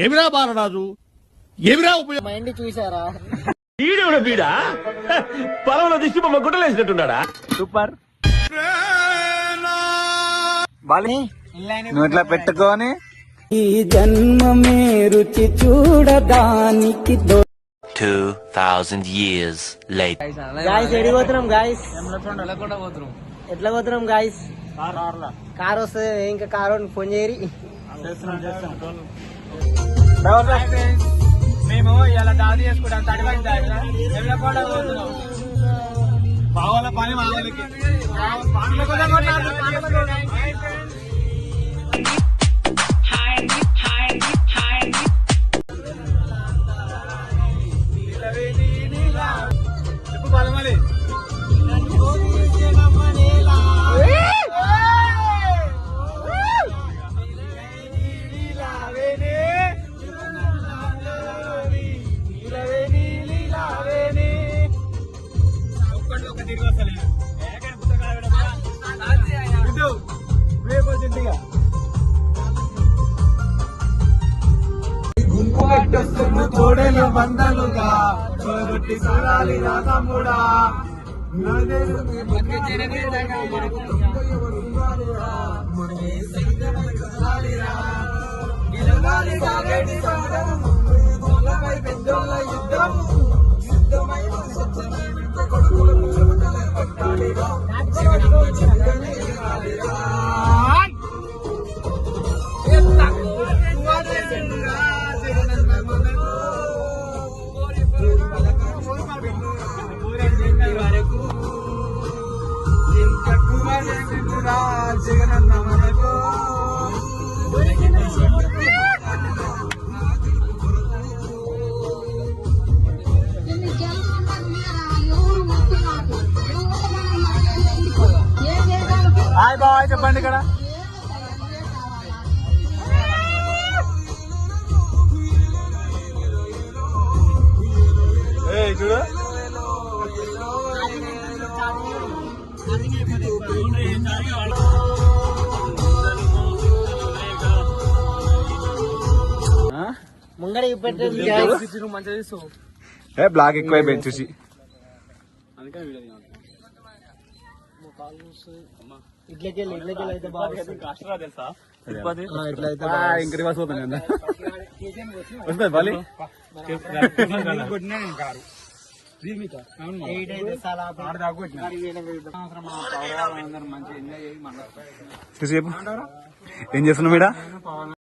ఏమిరా బాలరాజు, ఏమిరా ఉపయోగం? మైండ్ చూసారా? ఈడేవుడ బీడా పొలంలో దిష్టి బొమ్మ గుట్టలేసినట్టున్నాడా? సూపర్. బాలి నువ్వు ఇట్లా పెట్టుకొని ఈ జన్మమే రుచి చూడడానికి 2000 years later. గాయస్ ఎడికి పోతున్నాం గాయస్? ఎట్లా పోతున్నాం గాయస్? కార్ వస్తే ఇంకా కార్ ఫోన్ చేయరి. మేము ఇలా దాడి చేసుకుంటాం. బావాల పని మామూలుకి చెప్పు బాలమలి. తోడేలు బందలుగా చోరొట్టి చూడాలి నా తమ్ముడా. జగనన్న మనకు హాయ్ బాయ్ చెప్పండి ఇక్కడ. చూడు ముంగడ పెట్టండి. బ్లాక్ ఎక్కువైపోయింది చూసి. ఇట్లకెళ్ళి అయితే బాగా తెలుసా ఇంక రివర్స్ పోతాను కదా వస్తుంది బాలి. చూసి ఏం చేస్తున్నావు మీడ?